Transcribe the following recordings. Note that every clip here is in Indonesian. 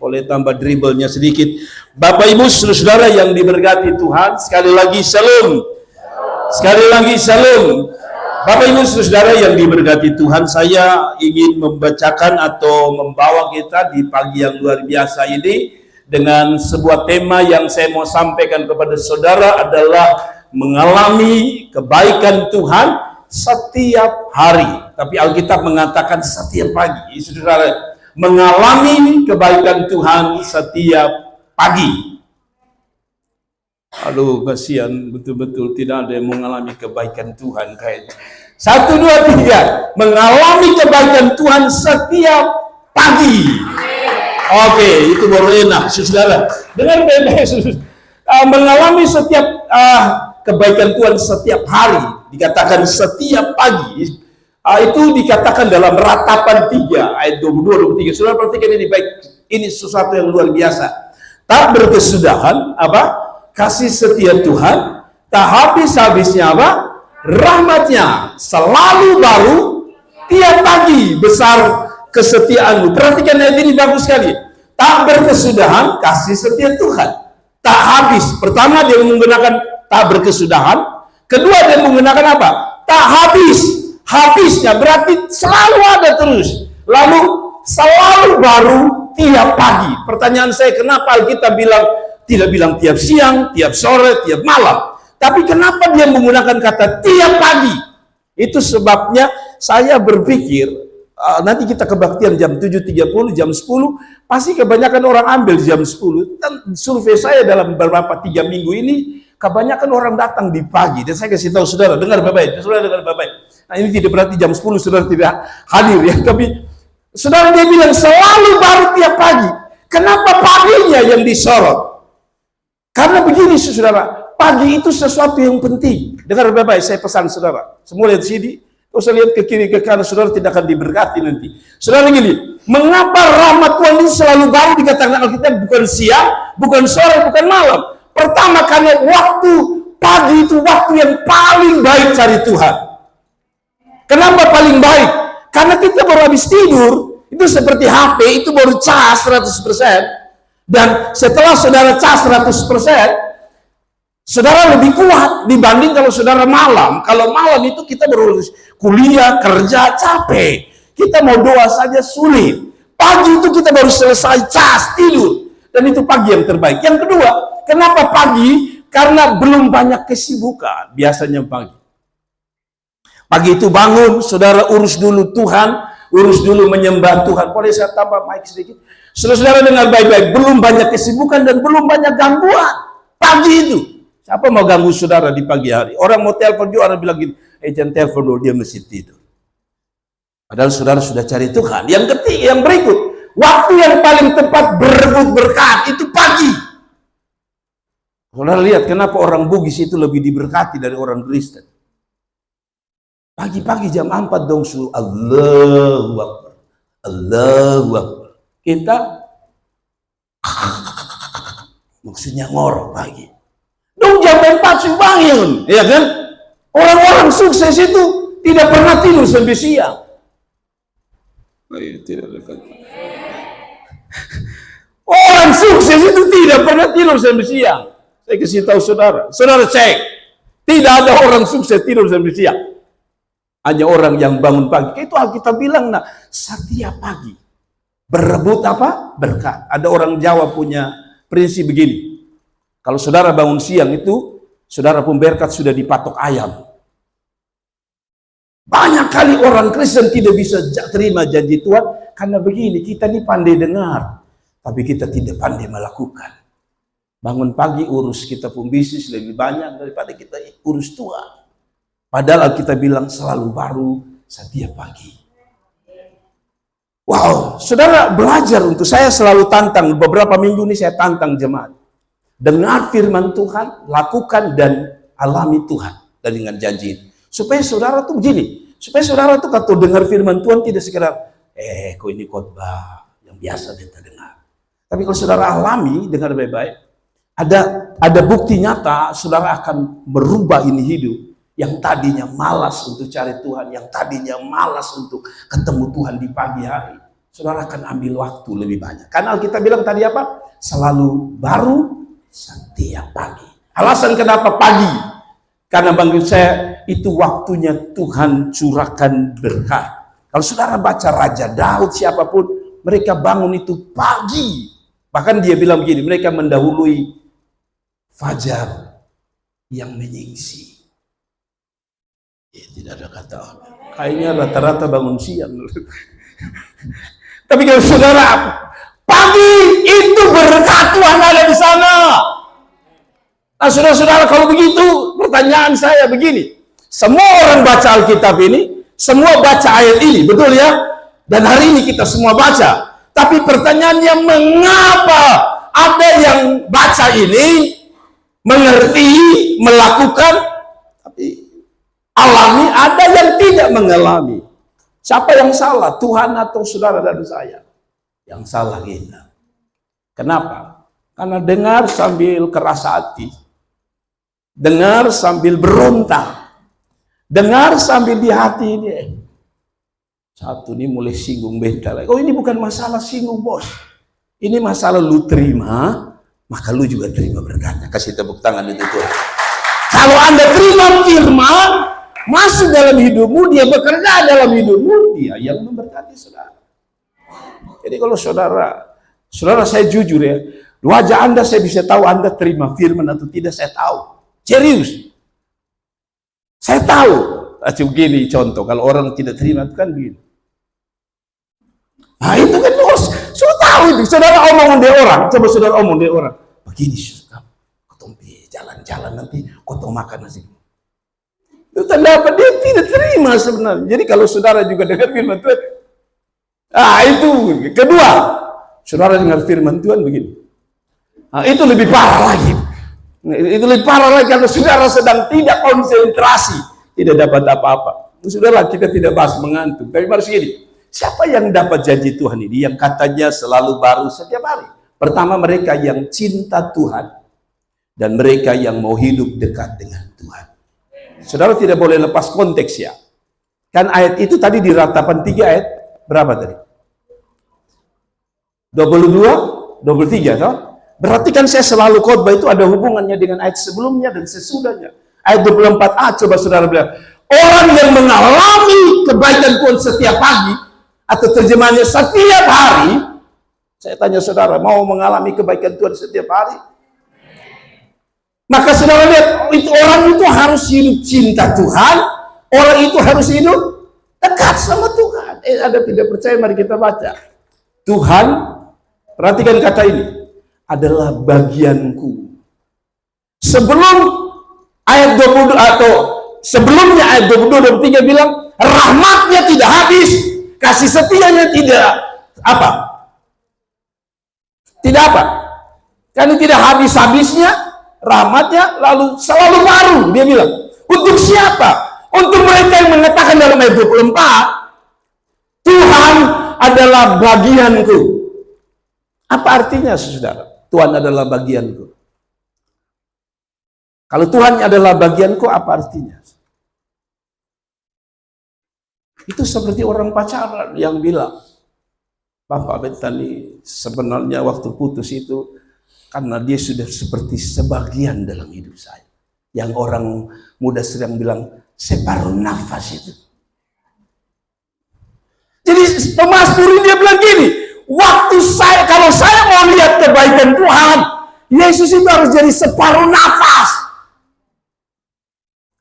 Boleh tambah dribblenya sedikit. Bapak Ibu saudara yang diberkati Tuhan, sekali lagi shalom. Sekali lagi shalom. Bapak Ibu saudara yang diberkati Tuhan, saya ingin membacakan atau membawa kita di pagi yang luar biasa ini dengan sebuah tema yang saya mau sampaikan kepada saudara adalah mengalami kebaikan Tuhan setiap hari. Tapi Alkitab mengatakan setiap pagi. Saudara, mengalami kebaikan Tuhan setiap pagi. Aduh, kasihan betul-betul tidak ada yang mengalami kebaikan Tuhan kayaknya. 1, 2, 3. Mengalami kebaikan Tuhan setiap pagi. Oke, itu baru enak, saudara. Dengar baik-baik, saudara. Mengalami setiap kebaikan Tuhan setiap hari. Dikatakan setiap pagi. Itu dikatakan dalam Ratapan 3 ayat 22 23. Saudara perhatikan ini baik. Ini sesuatu yang luar biasa. Tak berkesudahan kasih setia Tuhan, tak habis-habisnya rahmatnya selalu baru tiap pagi, besar kesetiaanmu. Perhatikan ayat ini bagus sekali. Tak berkesudahan kasih setia Tuhan, tak habis. Pertama dia menggunakan tak berkesudahan. Kedua dia menggunakan apa? Tak habis. Habisnya berarti selalu ada terus. Lalu selalu baru tiap pagi. Pertanyaan saya, kenapa Alkitab tidak bilang tiap siang, tiap sore, tiap malam, tapi kenapa dia menggunakan kata tiap pagi? Itu sebabnya saya berpikir nanti kita kebaktian jam 7.30, jam 10, pasti kebanyakan orang ambil jam 10. Dan survei saya dalam beberapa 3 minggu ini, kebanyakan orang datang di pagi. Dan saya kasih tahu saudara, dengar baik-baik, saudara dengar baik-baik. Nah, ini tidak berarti jam 10 saudara tidak hadir ya, tapi saudara dia bilang selalu baru tiap pagi. Kenapa paginya yang disorot? Karena begini saudara, pagi itu sesuatu yang penting. Dengar baik-baik, saya pesan saudara. Semua lihat sini, usah lihat ke kiri ke kanan, saudara tidak akan diberkati nanti. Saudara gini, mengapa rahmat Tuhan itu selalu baru dikatakan Alkitab, bukan siang, bukan sore, bukan malam? Pertama, karena waktu pagi itu waktu yang paling baik cari Tuhan. Kenapa paling baik? Karena kita baru habis tidur, itu seperti HP, itu baru cas 100%. Dan setelah saudara cas 100%, saudara lebih kuat dibanding kalau saudara malam. Kalau malam itu kita baru kuliah, kerja, capek. Kita mau doa saja sulit. Pagi itu kita baru selesai cas, tidur. Dan itu pagi yang terbaik. Yang kedua, kenapa pagi? Karena belum banyak kesibukan biasanya pagi. Pagi itu bangun, saudara urus dulu Tuhan, urus dulu menyembah Tuhan. Boleh saya tambah mic sedikit? Saudara dengar baik-baik, belum banyak kesibukan dan belum banyak gangguan. Pagi itu, siapa mau ganggu saudara di pagi hari? Orang mau telepon juga, orang bilang gini, jangan telepon dulu, dia mesti tidur. Padahal saudara sudah cari Tuhan. Yang ketiga, yang berikut, waktu yang paling tepat berebut berkat, itu pagi. Saudara lihat, kenapa orang Bugis itu lebih diberkati dari orang Kristen? Pagi-pagi jam 4 dong suruh Allahu Akbar. Allahu Akbar. Kita maksudnya ngorok pagi. Dong jam 4 suruh bangun, ya kan? Orang-orang sukses itu tidak pernah tidur sampai siang. Tidak dekat. Orang sukses itu tidak pernah tidur sampai siang. Saya kasih tahu saudara. Saudara cek. Tidak ada orang sukses tidur sampai siang. Hanya orang yang bangun pagi. Itu Alkitab bilang, setiap pagi berebut berkat. Ada orang Jawa punya prinsip begini. Kalau saudara bangun siang itu, saudara pun berkat sudah dipatok ayam. Banyak kali orang Kristen tidak bisa terima janji Tuhan karena begini, kita ini pandai dengar, tapi kita tidak pandai melakukan. Bangun pagi urus kita pun bisnis lebih banyak daripada kita urus Tuhan. Padahal kita bilang selalu baru setiap pagi. Wow, saudara belajar untuk saya selalu tantang, beberapa minggu ini saya tantang jemaat. Dengar firman Tuhan, lakukan dan alami Tuhan dan dengan janji. Supaya saudara tuh begini, supaya saudara tuh kalau dengar firman Tuhan tidak sekedar, kok ini khotbah yang biasa kita dengar. Tapi kalau saudara alami, dengar baik-baik, ada bukti nyata, saudara akan merubah ini hidup. Yang tadinya malas untuk cari Tuhan, yang tadinya malas untuk ketemu Tuhan di pagi hari, saudara akan ambil waktu lebih banyak. Karena kita bilang tadi apa? Selalu baru setiap pagi. Alasan kenapa pagi? Karena bagi saya itu waktunya Tuhan curahkan berkat. Kalau saudara baca Raja Daud siapapun, mereka bangun itu pagi. Bahkan dia bilang begini, mereka mendahului fajar yang menyingsing. Tidak ada kata apa. Kayaknya rata-rata bangun siang. Tapi kalau saudara, pagi itu berkat Tuhan ada di sana. Nah, saudara-saudara, kalau begitu, pertanyaan saya begini. Semua orang baca Alkitab ini, semua baca ayat ini, betul ya? Dan hari ini kita semua baca. Tapi pertanyaannya, mengapa ada yang baca ini, mengerti, melakukan, tapi alami, ada yang tidak mengalami. Siapa yang salah? Tuhan atau saudara dan saya? Yang salah kita. Kenapa? Karena dengar sambil keras hati. Dengar sambil berontak. Dengar sambil di hati ini. Satu ini mulai singgung beda lagi. Oh, ini bukan masalah singgung, bos. Ini masalah lu terima, maka lu juga terima berkatnya. Kasih tepuk tangan itu Tuhan. Kalau Anda terima firman, masuk dalam hidupmu, dia bekerja dalam hidupmu, dia yang memberkati saudara. Jadi kalau saudara saya jujur ya, wajah Anda saya bisa tahu Anda terima firman atau tidak, saya tahu. Serius. Saya tahu. Begini contoh, kalau orang tidak terima itu kan begini. Nah itu kan sudah tahu itu. Saudara omong dia orang, coba saudara omong dia orang. Begini suka, kau jalan-jalan nanti kau makan nasi. Itu tanda apa? Dia tidak terima sebenarnya. Jadi kalau saudara juga dengar firman Tuhan, itu kedua, saudara dengar firman Tuhan begini. Nah, itu lebih parah lagi. Itu lebih parah lagi kalau saudara sedang tidak konsentrasi, tidak dapat apa-apa. Saudara, kita tidak bahas mengantuk, tapi harus gini. Siapa yang dapat janji Tuhan ini? Yang katanya selalu baru setiap hari. Pertama, mereka yang cinta Tuhan dan mereka yang mau hidup dekat dengan Tuhan. Saudara tidak boleh lepas konteks ya. Kan ayat itu tadi di ratapan 3 ayat berapa tadi? 22, 23 toh? Berarti kan saya selalu khotbah itu ada hubungannya dengan ayat sebelumnya dan sesudahnya. Ayat 24a coba saudara bilang, orang yang mengalami kebaikan Tuhan setiap pagi, atau terjemahannya setiap hari. Saya tanya saudara, mau mengalami kebaikan Tuhan setiap hari? Maka saudara lihat, orang itu harus hidup cinta Tuhan, orang itu harus hidup dekat sama Tuhan. Ada tidak percaya, mari kita baca. Tuhan, perhatikan kata ini, adalah bagianku. Sebelum ayat 22 atau sebelumnya ayat 22 23 bilang rahmatnya tidak habis, kasih setianya tidak apa? Tidak apa? Karena tidak habis-habisnya rahmatnya, lalu selalu baru. Dia bilang, untuk siapa? Untuk mereka yang mengatakan dalam ayat 24, Tuhan adalah bagianku. Apa artinya saudara? Tuhan adalah bagianku. Kalau Tuhan adalah bagianku, apa artinya? Itu seperti orang pacaran yang bilang, Bapak Bentani sebenarnya waktu putus itu karena dia sudah seperti sebagian dalam hidup saya. Yang orang muda sedang bilang separuh nafas itu. Jadi pemazmur dia bilang gini, waktu kalau saya mau lihat kebaikan Tuhan, Yesus itu harus jadi separuh nafas.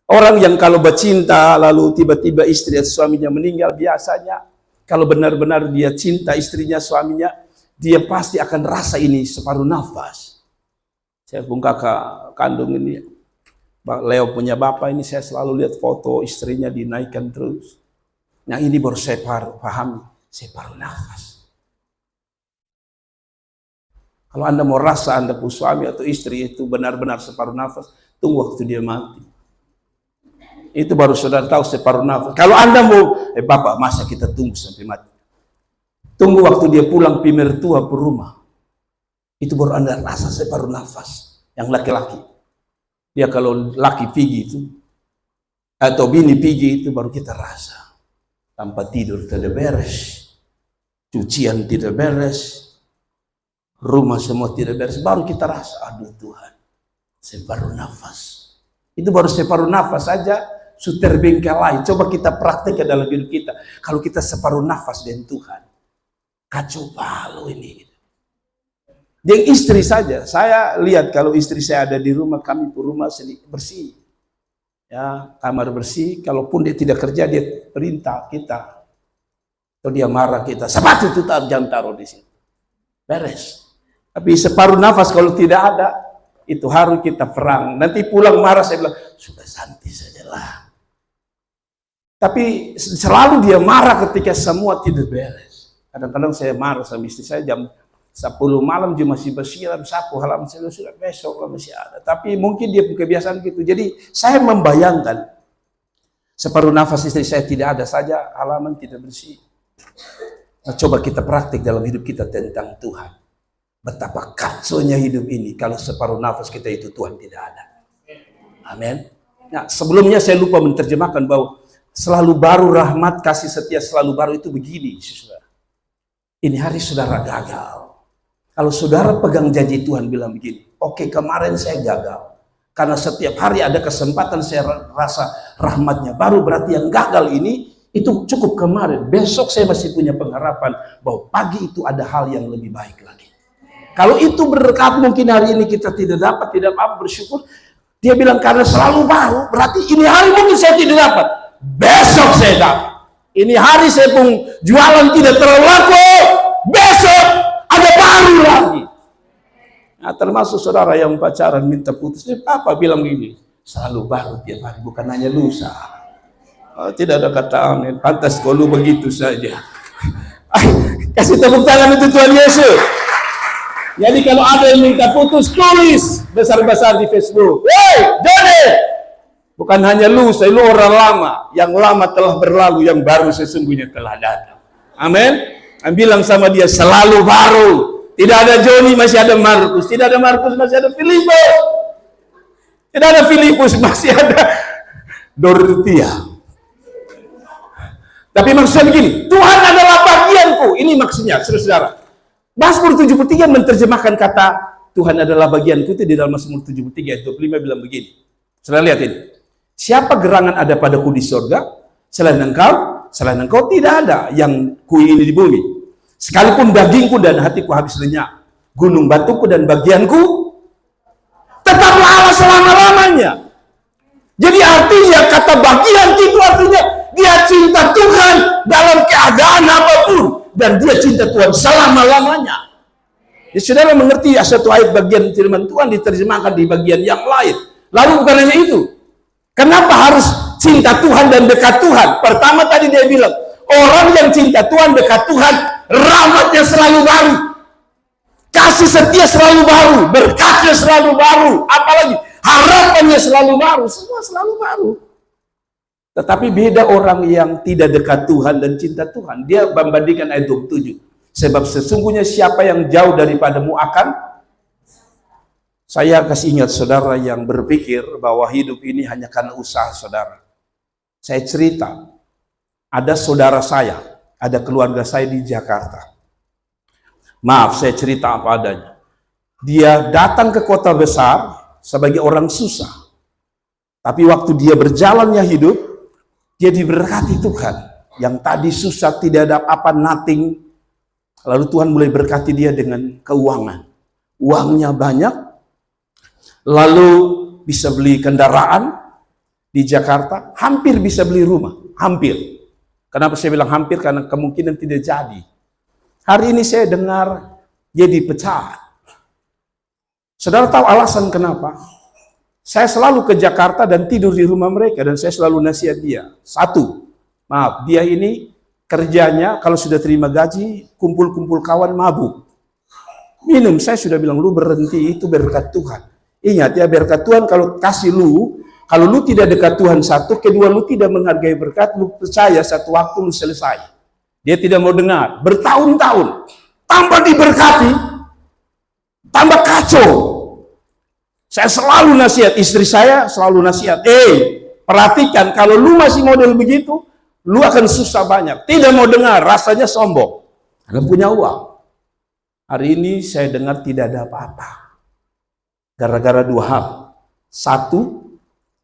Orang yang kalau bercinta lalu tiba-tiba istri atau suaminya meninggal, biasanya kalau benar-benar dia cinta istrinya, suaminya, dia pasti akan rasa ini separuh nafas. Saya pun kakak kandung ini, Leo punya bapak ini, saya selalu lihat foto istrinya dinaikkan terus. Nah ini baru saya pahami, separuh nafas. Kalau Anda mau rasa Anda punya suami atau istri itu benar-benar separuh nafas, tunggu waktu dia mati. Itu baru saudara tahu separuh nafas. Kalau Anda mau, Bapak, masa kita tunggu sampai mati? Tunggu waktu dia pulang pimertua ke rumah. Itu baru Anda rasa separuh nafas. Yang laki-laki. Dia kalau laki pergi itu, atau bini pergi itu baru kita rasa. Tanpa tidur tidak beres. cucian tidak beres, rumah semua tidak beres, baru kita rasa, aduh Tuhan, separuh nafas. Itu baru separuh nafas saja, sudah terbengkalai. Coba kita praktekkan dalam hidup kita. Kalau kita separuh nafas dengan Tuhan, kacau balau ini. Dengan istri saja, saya lihat kalau istri saya ada di rumah, kami pun rumah bersih. Ya, kamar bersih, kalaupun dia tidak kerja, dia perintah kita. Atau dia marah kita, sepatu itu jangan taruh di situ. Beres. Tapi separuh nafas kalau tidak ada, itu harus kita perang. Nanti pulang marah, saya bilang, sudah santai sajalah. Tapi selalu dia marah ketika semua tidak beres. Kadang-kadang saya marah sama istri saya jam 10 malam dia masih bersiram sapu halaman, saya sudah besok lah masih ada. Tapi mungkin dia punya kebiasaan gitu. Jadi saya membayangkan separuh nafas istri saya tidak ada saja, halaman tidak bersih. Nah, coba kita praktik dalam hidup kita tentang Tuhan. Betapa kacaunya hidup ini kalau separuh nafas kita itu Tuhan tidak ada. Amin. Nah, sebelumnya saya lupa menerjemahkan bahwa selalu baru rahmat kasih setia selalu baru itu begini, saudara. Ini hari saudara gagal. Kalau saudara pegang janji Tuhan bilang begini, oke, kemarin saya gagal. Karena setiap hari ada kesempatan saya rasa rahmatnya baru, berarti yang gagal ini itu cukup kemarin. Besok saya masih punya pengharapan bahwa pagi itu ada hal yang lebih baik lagi. Kalau itu berkat mungkin hari ini kita tidak dapat, tidak apa bersyukur. Dia bilang karena selalu baru, berarti ini hari mungkin saya tidak dapat. Besok saya dapat. Ini hari saya pun jualan tidak terlalu laku. Besok ada baru lagi. Nah, termasuk saudara yang pacaran minta putus, apa bilang gini, selalu baru tiap hari, bukan hanya lusa. Oh, tidak ada kata amin, pantas kalau begitu saja. Kasih tepuk tangan untuk Tuhan Yesus. Jadi kalau ada yang minta putus, tulis besar-besar di Facebook. Hei, Joni, bukan hanya lusa, lu orang lama. Yang lama telah berlalu, yang baru sesungguhnya telah datang. Amin. Bilang sama dia, selalu baru. Tidak ada Joni, masih ada Markus. Tidak ada Markus, masih ada Filipus. Tidak ada Filipus, masih ada Dorotia. Tapi maksudnya begini, Tuhan adalah bagianku. Ini maksudnya, saudara. Mazmur 73 menerjemahkan kata Tuhan adalah bagianku itu di dalam Mazmur 73 ayat 25 bilang begini. Saudara lihat ini. Siapa gerangan ada padaku di surga? Selain engkau? Selain engkau tidak ada yang kuingini di bumi. Sekalipun dagingku dan hatiku habis lenyap, gunung batuku dan bagianku tetaplah Allah selama-lamanya. Jadi artinya kata bagian itu artinya dia cinta Tuhan dalam keadaan apapun dan dia cinta Tuhan selama-lamanya. Ya, saudara mengerti satu ayat bagian firman Tuhan diterjemahkan di bagian yang lain. Lalu bukan hanya itu. Kenapa harus cinta Tuhan dan dekat Tuhan? Pertama tadi dia bilang, orang yang cinta Tuhan, dekat Tuhan, rahmatnya selalu baru. Kasih setia selalu baru. Berkatnya selalu baru. Apalagi harapannya selalu baru. Semua selalu baru. Tetapi beda orang yang tidak dekat Tuhan dan cinta Tuhan. Dia membandingkan ayat 27. Sebab sesungguhnya siapa yang jauh daripadamu akan... Saya kasih ingat saudara yang berpikir bahwa hidup ini hanya karena usaha saudara. Saya cerita, ada saudara saya, ada keluarga saya di Jakarta. Maaf, saya cerita apa adanya. Dia datang ke kota besar sebagai orang susah. Tapi waktu dia berjalannya hidup, dia diberkati Tuhan. Yang tadi susah, tidak ada apa, nothing. Lalu Tuhan mulai berkati dia dengan keuangan. Uangnya banyak. Lalu bisa beli kendaraan di Jakarta, hampir bisa beli rumah, hampir. Kenapa saya bilang hampir? Karena kemungkinan tidak jadi. Hari ini saya dengar dia dipecat. Saudara tahu alasan kenapa? Saya selalu ke Jakarta dan tidur di rumah mereka dan saya selalu nasihat dia. Satu, maaf, dia ini kerjanya kalau sudah terima gaji, kumpul-kumpul kawan mabuk. Minum, saya sudah bilang lu berhenti, itu berkat Tuhan. Ingat ya, berkat Tuhan kalau kasih lu, kalau lu tidak dekat Tuhan satu, kedua lu tidak menghargai berkat, lu percaya satu waktu lu selesai. Dia tidak mau dengar, bertahun-tahun, tambah diberkati, tambah kacau. Saya selalu nasihat, istri saya selalu nasihat, perhatikan kalau lu masih model begitu, lu akan susah banyak. Tidak mau dengar, rasanya sombong. Anda punya uang. Hari ini saya dengar tidak ada apa-apa. Gara-gara dua hal. Satu,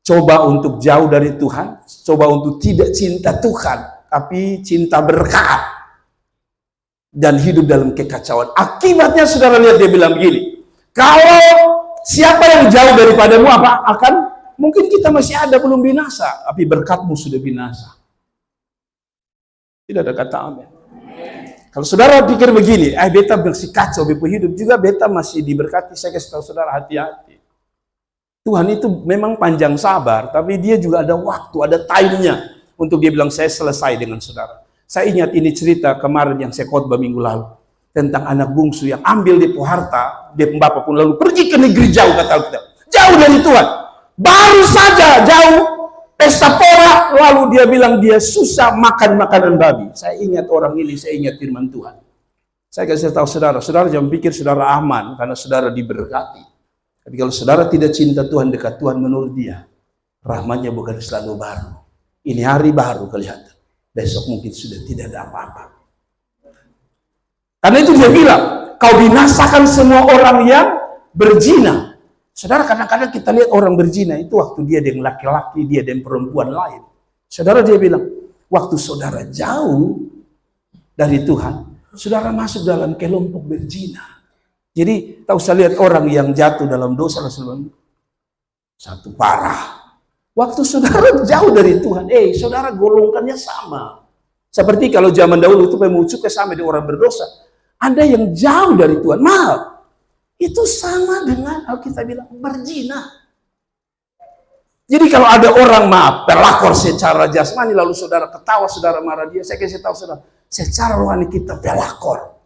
coba untuk jauh dari Tuhan. Coba untuk tidak cinta Tuhan, tapi cinta berkat. Dan hidup dalam kekacauan. Akibatnya saudara lihat dia bilang begini. Kalau siapa yang jauh daripadamu apa akan, mungkin kita masih ada belum binasa, tapi berkatmu sudah binasa. Tidak ada kata amin. Kalau saudara pikir begini, beta masih kacau, beta hidup juga beta masih diberkati, saya kasih tahu saudara hati-hati. Tuhan itu memang panjang sabar, tapi dia juga ada waktu, ada time-nya untuk dia bilang saya selesai dengan saudara. Saya ingat ini cerita kemarin yang saya khotbah minggu lalu tentang anak bungsu yang ambil di harta, dia bapak pun lalu pergi ke negeri jauh, kata Alkitab, jauh dari Tuhan. Baru saja jauh pesta pora, lalu dia bilang dia susah makan makanan babi. Saya ingat orang ini, saya ingat firman Tuhan. Saya kasih tahu saudara, saudara jangan pikir saudara aman karena saudara diberkati. Tapi kalau saudara tidak cinta Tuhan, dekat Tuhan, menurut dia, rahmatnya bukan selalu baru. Ini hari baru kelihatan. Besok mungkin sudah tidak ada apa-apa. Karena itu dia bilang, kau binasakan semua orang yang berzina. Saudara, kadang-kadang kita lihat orang berzina itu waktu dia dengan laki-laki, dia dengan perempuan lain. Saudara, dia bilang, waktu saudara jauh dari Tuhan, saudara masuk dalam kelompok berzina. Jadi, tak usah lihat orang yang jatuh dalam dosa, satu parah. Waktu saudara jauh dari Tuhan, saudara golongkannya sama. Seperti kalau zaman dahulu itu memucuknya sama dengan orang berdosa. Ada yang jauh dari Tuhan, maaf. Itu sama dengan Alkitab bilang berzina. Jadi kalau ada orang pelakor secara jasmani lalu saudara ketawa, saudara marah dia, saya kasih tahu saudara, secara rohani kita pelakor.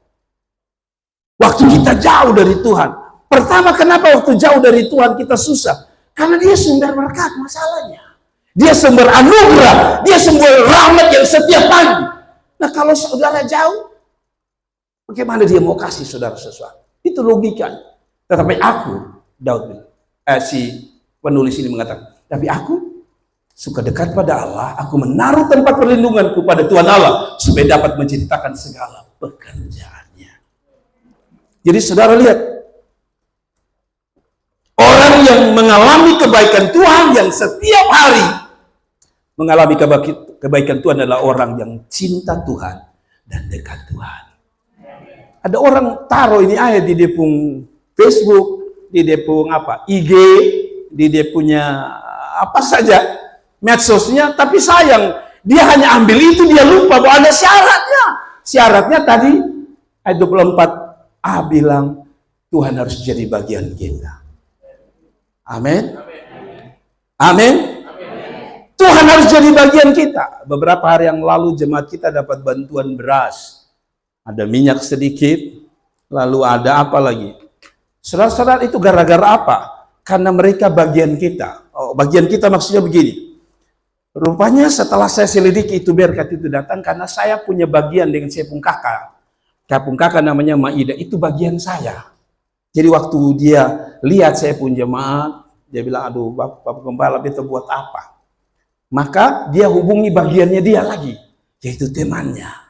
Waktu kita jauh dari Tuhan. Pertama, kenapa waktu jauh dari Tuhan kita susah? Karena dia sumber berkat masalahnya. Dia sumber anugerah, dia sumber rahmat yang setiap pagi. Nah, kalau saudara jauh, bagaimana dia mau kasih saudara sesuatu? Itu logika. Tetapi aku, Daud bilang, si penulis ini mengatakan, tapi aku suka dekat pada Allah, aku menaruh tempat perlindunganku pada Tuhan Allah, supaya dapat menceritakan segala pekerjaannya. Jadi saudara lihat, orang yang mengalami kebaikan Tuhan, yang setiap hari mengalami kebaikan Tuhan adalah orang yang cinta Tuhan dan dekat Tuhan. Ada orang taruh ini ayat di dia pun Facebook, di dia pun IG, di dia punya apa saja medsosnya, tapi sayang dia hanya ambil itu, dia lupa bahwa ada syaratnya. Syaratnya tadi ayat 24a bilang Tuhan harus jadi bagian kita. Amin. Amin. Tuhan harus jadi bagian kita. Beberapa hari yang lalu jemaat kita dapat bantuan beras. Ada minyak sedikit, lalu ada apa lagi? Saudara-saudara, itu gara-gara apa? Karena mereka bagian kita. Bagian kita maksudnya begini. Rupanya setelah saya selidiki itu berkat itu datang karena saya punya bagian dengan saya pun kakak. Kapung kakak namanya Maida, itu bagian saya. Jadi waktu dia lihat saya pun jemaat, dia bilang, aduh Bapak Gembala, beta buat apa? Maka dia hubungi bagiannya dia lagi, yaitu temannya.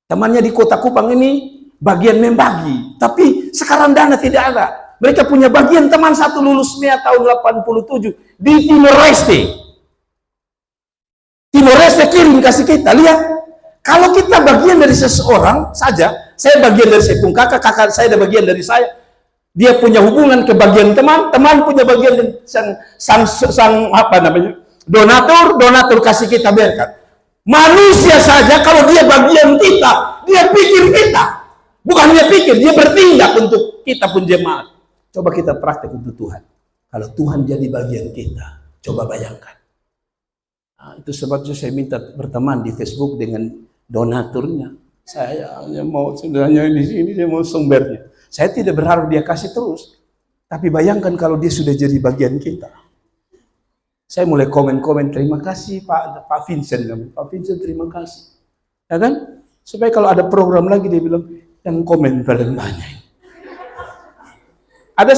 Temannya di Kota Kupang ini bagian membagi, tapi sekarang dana tidak ada. Mereka punya bagian teman satu lulus MEA tahun 87 di Timor Leste. Timor Leste kirim kasih kita, lihat. Kalau kita bagian dari seseorang saja, saya bagian dari saya pun kakak saya ada bagian dari saya. Dia punya hubungan ke bagian teman, teman punya bagian sang apa namanya? Donatur kasih kita berkat. Manusia saja kalau dia bagian kita, dia pikir kita. Bukan dia pikir, dia bertindak untuk kita pun jemaat. Coba kita praktek untuk Tuhan. Kalau Tuhan jadi bagian kita, coba bayangkan. Nah, itu sebabnya saya minta berteman di Facebook dengan donaturnya. Saya hanya mau sebenarnya di sini, saya mau sumbernya. Saya tidak berharap dia kasih terus. Tapi bayangkan kalau dia sudah jadi bagian kita. Saya mulai komen-komen, terima kasih Pak Vincent. Pak Vincent terima kasih. Ya kan? Supaya kalau ada program lagi dia bilang, yang komen paling banyak. Ada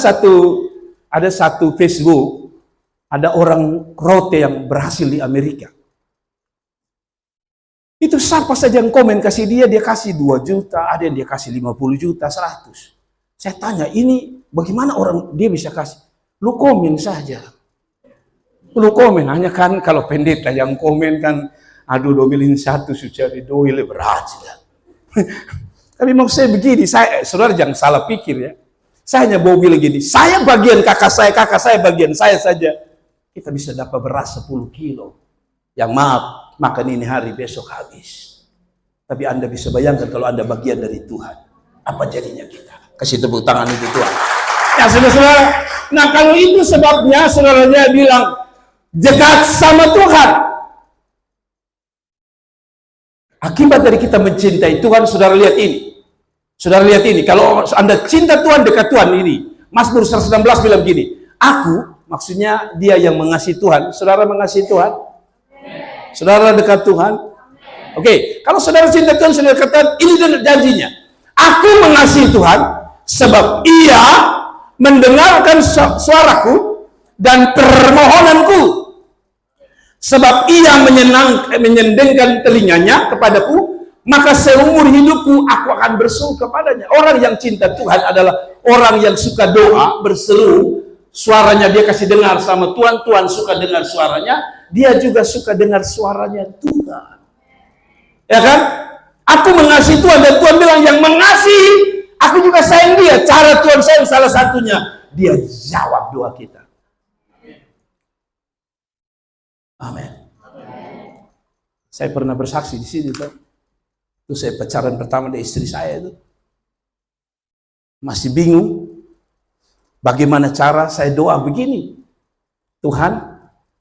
satu Facebook, ada orang rote yang berhasil di Amerika. Itu siapa saja yang komen kasih dia kasih 2 juta, ada yang dia kasih 50 juta, 100. Saya tanya, ini bagaimana orang dia bisa kasih? Lu komen saja. Lu komen, hanya kan kalau pendeta yang komen kan, aduh 2,1 sudah didoil, berat sudah. Tapi maksud saya begini, saudara jangan salah pikir ya. Saya hanya mau bilang gini, saya bagian kakak saya bagian saya saja. Kita bisa dapat beras 10 kilo. Yang maaf, makan ini hari, besok habis. Tapi Anda bisa bayangkan kalau Anda bagian dari Tuhan. Apa jadinya kita? Kasih tepuk tangan itu Tuhan. Ya saudara-saudara, nah kalau itu sebabnya saudaranya bilang, dekat sama Tuhan. Akibat dari kita mencintai Tuhan, saudara lihat ini. Saudara lihat ini, kalau Anda cinta Tuhan, dekat Tuhan ini. Mazmur 116 bilang gini, aku, maksudnya dia yang mengasihi Tuhan. Saudara mengasihi Tuhan? Saudara dekat Tuhan? Oke, kalau saudara cinta Tuhan, saudara dekat Tuhan, ini janjinya. Aku mengasihi Tuhan, sebab Ia mendengarkan suaraku dan permohonanku. Sebab Ia menyendengkan telinganya kepadaku, maka seumur hidupku aku akan berseru kepadanya. Orang yang cinta Tuhan adalah orang yang suka doa, berseru, suaranya dia kasih dengar sama Tuhan, Tuhan suka dengar suaranya, dia juga suka dengar suaranya Tuhan. Ya kan? Aku mengasihi Tuhan dan Tuhan bilang yang mengasihi, aku juga sayang dia. Cara Tuhan sayang salah satunya, dia jawab doa kita. Amin. Saya pernah bersaksi di sini tuh. Itu saya pacaran pertama dari istri saya itu. Masih bingung. Bagaimana cara saya doa begini. Tuhan,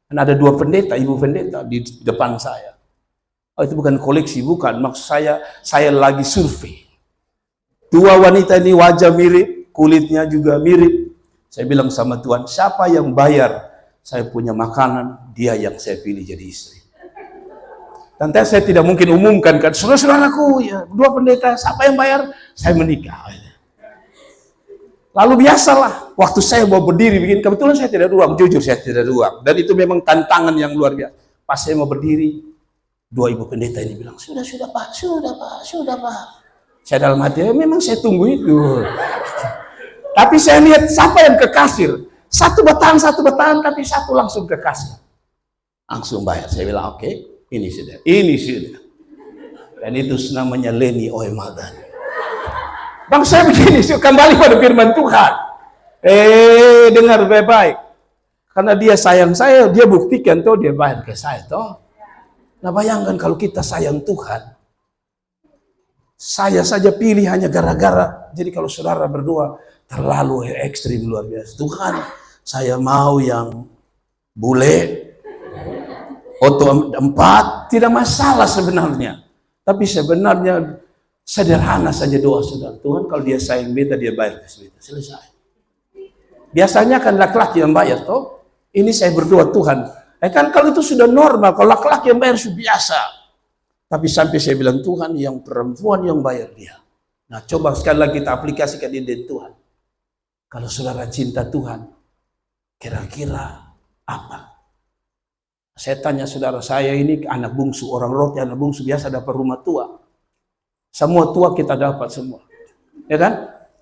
ada 2 pendeta, ibu pendeta di depan saya. Oh, itu bukan koleksi, bukan. Maksud saya lagi survei. 2 wanita ini wajah mirip, kulitnya juga mirip. Saya bilang sama Tuhan, siapa yang bayar saya punya makanan, dia yang saya pilih jadi istri. Dan saya tidak mungkin umumkan kan, saudara-saudaraku, ya, 2 pendeta, siapa yang bayar? Saya menikah. Lalu biasalah, waktu saya mau berdiri begini, kebetulan saya tidak ada uang, jujur saya tidak ada uang. Dan itu memang tantangan yang luar biasa. Pas saya mau berdiri, 2 ibu pendeta ini bilang, sudah Pak. Saya dalam hati, memang saya tunggu itu. Tapi saya lihat siapa yang ke kasir. Satu batang, tapi satu langsung ke kasir. Langsung bayar. Saya bilang, oke, ini sudah. Dan itu namanya Leni Oemadan. Bang, saya begini, kembali pada firman Tuhan. Dengar baik-baik. Karena dia sayang saya, dia buktikan toh, dia bayar ke saya toh. Nah bayangkan kalau kita sayang Tuhan. Saya saja pilih hanya gara-gara. Jadi kalau saudara berdua terlalu ekstrim luar biasa. Tuhan, saya mau yang bule, oto 4, tidak masalah sebenarnya. Tapi sebenarnya sederhana saja doa saudara. Tuhan kalau dia sayang beta, dia bayar ke beta. Selesai. Biasanya kan laki-laki yang bayar toh. Ini saya berdoa Tuhan. Kan kalau itu sudah normal, kalau laki-laki yang bayar sudah biasa. Tapi sampai saya bilang Tuhan yang perempuan yang bayar dia. Nah coba sekali lagi kita aplikasikan ide Tuhan. Kalau saudara cinta Tuhan, kira-kira apa? Saya tanya saudara, saya ini anak bungsu, orang roti anak bungsu biasa dapat rumah tua. Semua tua kita dapat semua. Ya kan?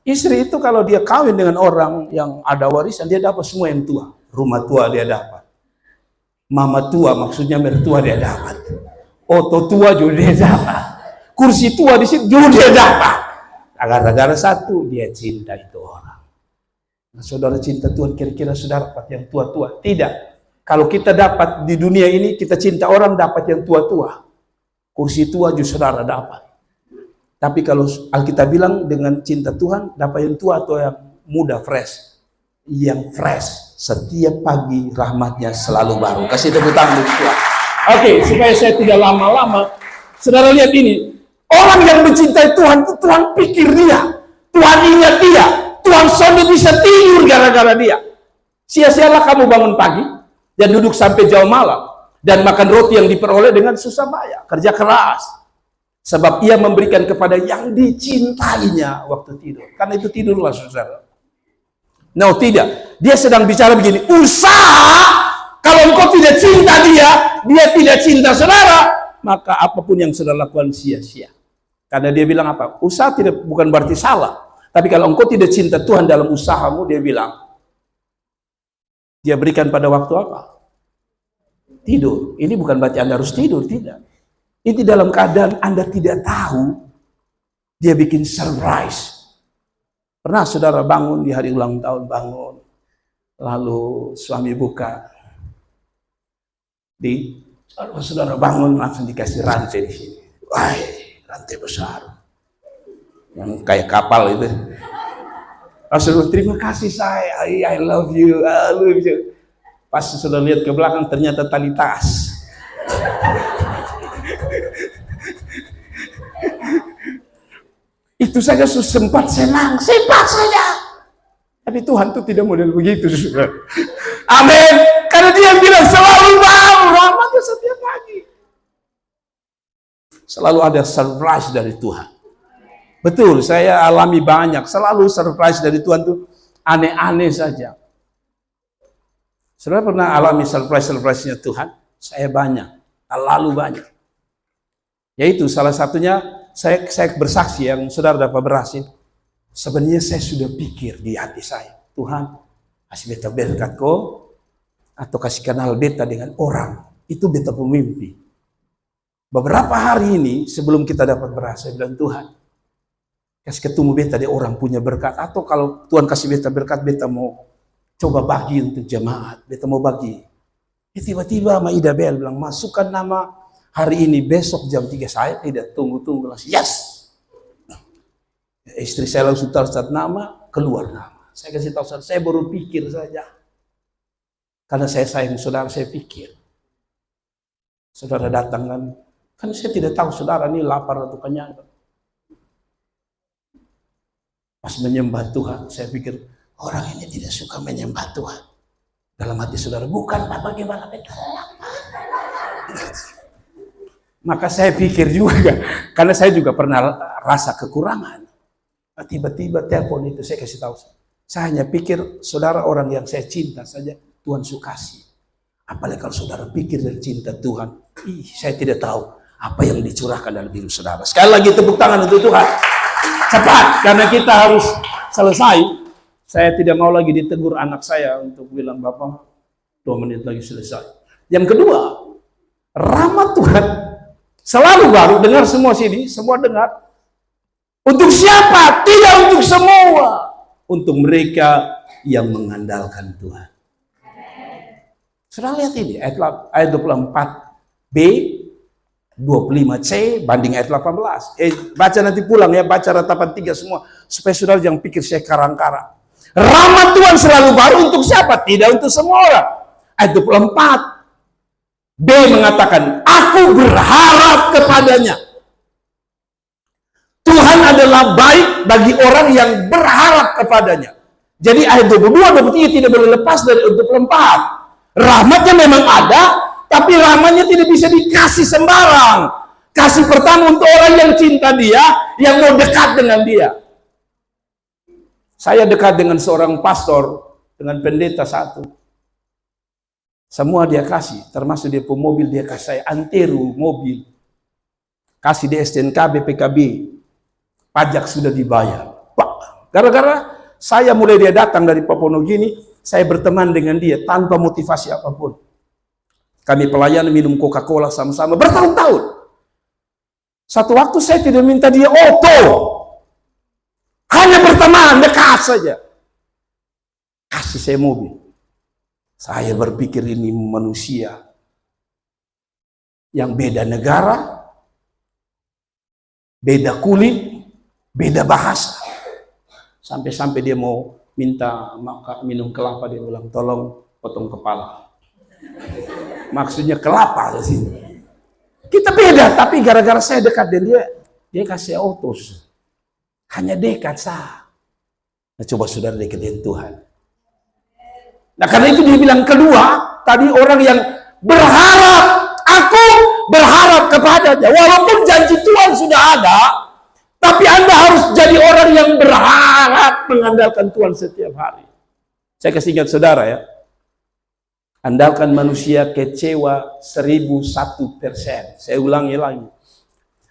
Istri itu kalau dia kawin dengan orang yang ada warisan, dia dapat semua yang tua. Rumah tua dia dapat. Mama tua, maksudnya mertua dia dapat. Oto tua juga dia dapat. Kursi tua di situ juga dia dapat. Gara-gara satu, dia cinta itu orang. Nah, saudara cinta Tuhan, kira-kira saudara dapat yang tua-tua? Tidak. Kalau kita dapat di dunia ini, kita cinta orang dapat yang tua-tua. Kursi tua juga saudara dapat. Tapi kalau Alkitab bilang dengan cinta Tuhan, dapat yang tua atau yang muda, fresh. Yang fresh, setiap pagi rahmatnya selalu baru. Kasih tepuk tangan Tuhan. Oke, supaya saya tidak lama-lama, saudara lihat ini. Orang yang mencintai Tuhan, Tuhan pikir dia. Tuhan ingat dia. Tuhan sampai bisa tidur gara-gara dia. Sia-sialah kamu bangun pagi, dan duduk sampai jauh malam. Dan makan roti yang diperoleh dengan susah payah. Kerja keras. Sebab ia memberikan kepada yang dicintainya waktu tidur. Karena itu tidurlah saudara. No, tidak. Dia sedang bicara begini. Usaha, kalau engkau tidak cinta dia, dia tidak cinta saudara. maka apapun yang saudara lakukan sia-sia. Karena dia bilang apa? Usaha bukan berarti salah. Tapi kalau engkau tidak cinta Tuhan dalam usahamu, dia bilang, dia berikan pada waktu apa? Tidur. Ini bukan berarti Anda harus tidur, tidak. Ini dalam keadaan Anda tidak tahu, dia bikin surprise. Pernah saudara bangun di hari ulang tahun, bangun, lalu suami buka, saudara bangun langsung dikasih rantai di sini. Wah, rantai besar, yang kayak kapal itu. Rasulullah, terima kasih saya, I love you, I love you. Pas sudah lihat ke belakang ternyata tali tas. Itu saja sempat senang, sempat saja. Tapi Tuhan tuh tidak model begitu. Amin. Karena dia bilang selalu baru rahmatnya setiap pagi. Selalu ada surprise dari Tuhan. Betul, saya alami banyak. Selalu surprise dari Tuhan tuh aneh-aneh saja. Saudara pernah alami surprise-nya Tuhan? Saya banyak, terlalu banyak. Yaitu salah satunya, saya bersaksi yang saudara dapat berhasil. Sebenarnya saya sudah pikir di hati saya, Tuhan, kasih beta berkat kau, atau kasih kenal beta dengan orang. Itu beta pemimpi. Beberapa hari ini, sebelum kita dapat berhasil, saya bilang, Tuhan, kasih ketemu beta dia orang punya berkat. Atau kalau Tuhan kasih beta berkat, beta mau coba bagi untuk jemaat, beta mau bagi. Tiba-tiba sama Ida Bel bilang, masukkan nama hari ini, besok jam 3. Saya tidak tunggu-tunggu, langsung yes. Istri saya langsung taruh nama, keluar nama. Saya kasih tahu saudara, saya baru pikir saja. Karena saya sayang saudara, saya pikir. Saudara datang kan saya tidak tahu saudara ini lapar atau kenyang. Pas menyembah Tuhan, saya pikir, orang ini tidak suka menyembah Tuhan. Dalam hati saudara, bukan Pak, bagaimana beta lapar. Maka saya pikir juga, karena saya juga pernah rasa kekurangan. Tiba-tiba telepon itu saya kasih tahu. Saya hanya pikir saudara orang yang saya cinta saja Tuhan sukasi. Apalagi kalau saudara pikir dan cinta Tuhan, saya tidak tahu apa yang dicurahkan dalam diri saudara. Sekali lagi tepuk tangan untuk Tuhan. Cepat, karena kita harus selesai. Saya tidak mau lagi ditegur anak saya untuk bilang, Bapak, 2 menit lagi selesai. Yang kedua, rahmat Tuhan selalu baru. Dengar semua sini, semua dengar. Untuk siapa? Tidak untuk semua. Untuk mereka yang mengandalkan Tuhan. Sudah lihat ini, ayat 24b, 25c, banding ayat 18. Baca nanti pulang ya, baca ratapan 3 semua. Supaya saudara jangan pikir saya karang-karang. Rahmat Tuhan selalu baru untuk siapa? Tidak untuk semua orang. Ayat 24b mengatakan, aku berharap kepadanya. Tuhan adalah baik bagi orang yang berharap kepadanya. Jadi ayat 22-23 tidak boleh lepas dari 24. Rahmatnya memang ada, tapi rahmatnya tidak bisa dikasih sembarang. Kasih pertama untuk orang yang cinta dia, yang mau dekat dengan dia. Saya dekat dengan seorang pastor, dengan pendeta satu. Semua dia kasih, termasuk dia pemobil, dia kasih saya Antero mobil. Kasih di STNK, BPKB. Pajak sudah dibayar. Pak, gara-gara saya mulai dia datang dari Papua Nugini, saya berteman dengan dia tanpa motivasi apapun. Kami pelayan minum Coca-Cola sama-sama bertahun-tahun. Satu waktu saya tidak minta dia auto. Hanya berteman, dekat saja. Kasih saya mobil. Saya berpikir ini manusia yang beda negara, beda kulit, beda bahasa. Sampai-sampai dia mau minta minum kelapa, dia bilang, tolong potong kepala. Maksudnya kelapa sih. Kita beda, tapi gara-gara saya dekat dengan dia kasih autos. Hanya dekat sah. Nah, coba saudara deketin Tuhan. Nah, karena itu dia bilang kedua, tadi orang yang berharap, aku berharap kepadanya. Walaupun janji Tuhan sudah ada, tapi Anda harus jadi orang yang berharap mengandalkan Tuhan setiap hari. Saya kasih ingat saudara ya. Andalkan manusia kecewa 1001%. Saya ulangi lagi.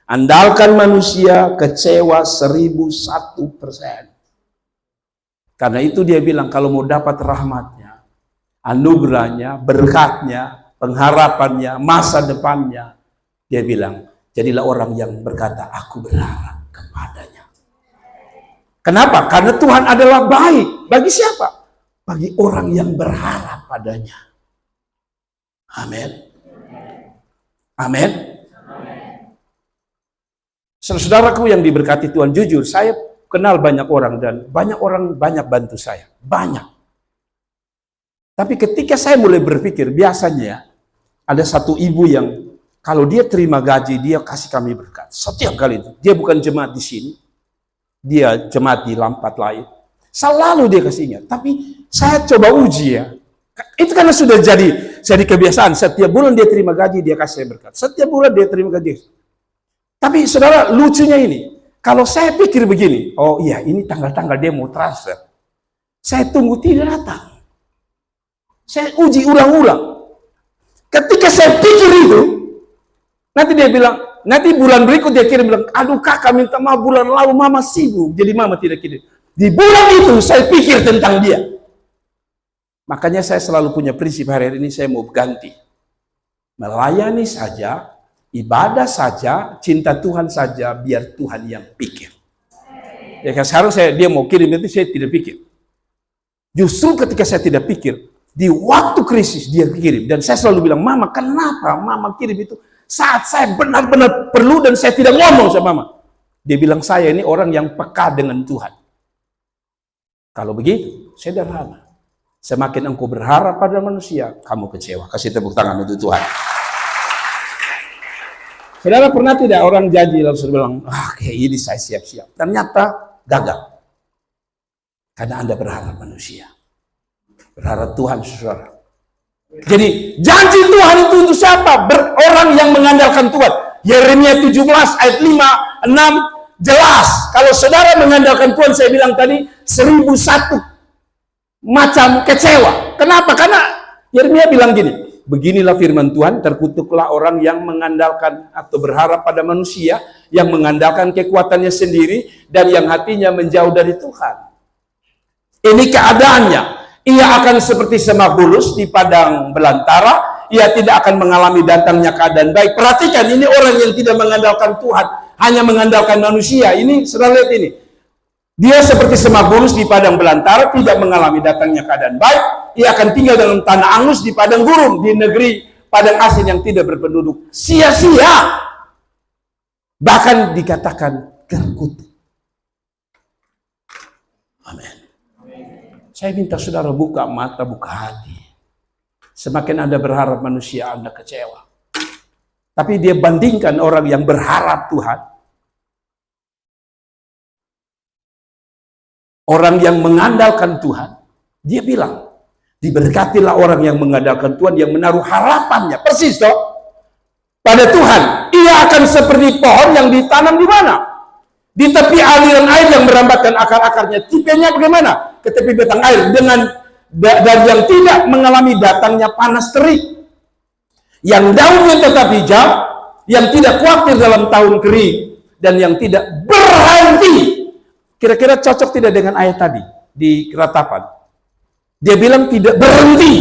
Andalkan manusia kecewa 1001%. Karena itu dia bilang kalau mau dapat rahmatnya, anugerahnya, berkatnya, pengharapannya, masa depannya, dia bilang, jadilah orang yang berkata, aku berharap kepadanya. Kenapa? Karena Tuhan adalah baik. Bagi siapa? Bagi orang yang berharap padanya. Amin. Amin. Saudaraku yang diberkati Tuhan, jujur, saya kenal banyak orang dan banyak orang banyak bantu saya. Banyak. Tapi ketika saya mulai berpikir, biasanya ada satu ibu yang kalau dia terima gaji, dia kasih kami berkat. Setiap kali itu. Dia bukan jemaat di sini. Dia jemaat di tempat lain. Selalu dia kasihnya. Tapi saya coba uji ya. Itu karena sudah jadi kebiasaan. Setiap bulan dia terima gaji, dia kasih saya berkat. Setiap bulan dia terima gaji. Tapi saudara, lucunya ini. Kalau saya pikir begini, oh iya ini tanggal-tanggal dia mau transfer. Saya tunggu tidak datang. Saya uji ulang-ulang. Ketika saya pikir itu, nanti dia bilang, nanti bulan berikut dia kirim bilang, aduh kakak minta maaf bulan lalu mama sibuk, jadi mama tidak kirim. Di bulan itu saya pikir tentang dia. Makanya saya selalu punya prinsip hari ini saya mau ganti. Melayani saja, ibadah saja, cinta Tuhan saja, biar Tuhan yang pikir. Ya sekarang dia mau kirim itu saya tidak pikir. Justru ketika saya tidak pikir, di waktu krisis dia kirim. Dan saya selalu bilang, mama kenapa mama kirim itu? Saat saya benar-benar perlu dan saya tidak ngomong sama mama. Dia bilang saya ini orang yang peka dengan Tuhan. Kalau begitu, sederhana. Semakin engkau berharap pada manusia, kamu kecewa. Kasih tepuk tangan untuk Tuhan. Saudara pernah tidak orang janji lalu saudara bilang, kayak ini saya siap-siap. Ternyata gagal. Karena Anda berharap manusia. Berharap Tuhan, saudara. Jadi janji Tuhan itu untuk siapa? Orang yang mengandalkan Tuhan. Yeremia 17 ayat 5, 6 jelas. Kalau saudara mengandalkan Tuhan, saya bilang tadi 1001 macam kecewa. Kenapa? Karena Yeremia bilang gini, beginilah firman Tuhan, terkutuklah orang yang mengandalkan atau berharap pada manusia, yang mengandalkan kekuatannya sendiri, dan yang hatinya menjauh dari Tuhan. Ini keadaannya. Ia akan seperti semak bulus di padang belantara. Ia tidak akan mengalami datangnya keadaan baik. Perhatikan, ini orang yang tidak mengandalkan Tuhan, hanya mengandalkan manusia. Ini, saudara lihat ini. Dia seperti semak bulus di padang belantara, tidak mengalami datangnya keadaan baik. Ia akan tinggal dalam tanah angus di padang gurun, di negeri padang asing yang tidak berpenduduk. Sia-sia. Bahkan dikatakan terkutuk. Amin. Saya minta saudara buka mata, buka hati. Semakin Anda berharap manusia, Anda kecewa. Tapi dia bandingkan orang yang berharap Tuhan. Orang yang mengandalkan Tuhan. Dia bilang, diberkatilah orang yang mengandalkan Tuhan, yang menaruh harapannya. Persis toh. Pada Tuhan. Ia akan seperti pohon yang ditanam di mana? Di tepi aliran air yang merambatkan akar-akarnya. Tipenya bagaimana? Ke tepi batang air dan yang tidak mengalami datangnya panas terik, yang daunnya tetap hijau, yang tidak khawatir dalam tahun kering, dan yang tidak berhenti. Kira-kira cocok tidak dengan ayat tadi di Keratapan? Dia bilang tidak berhenti.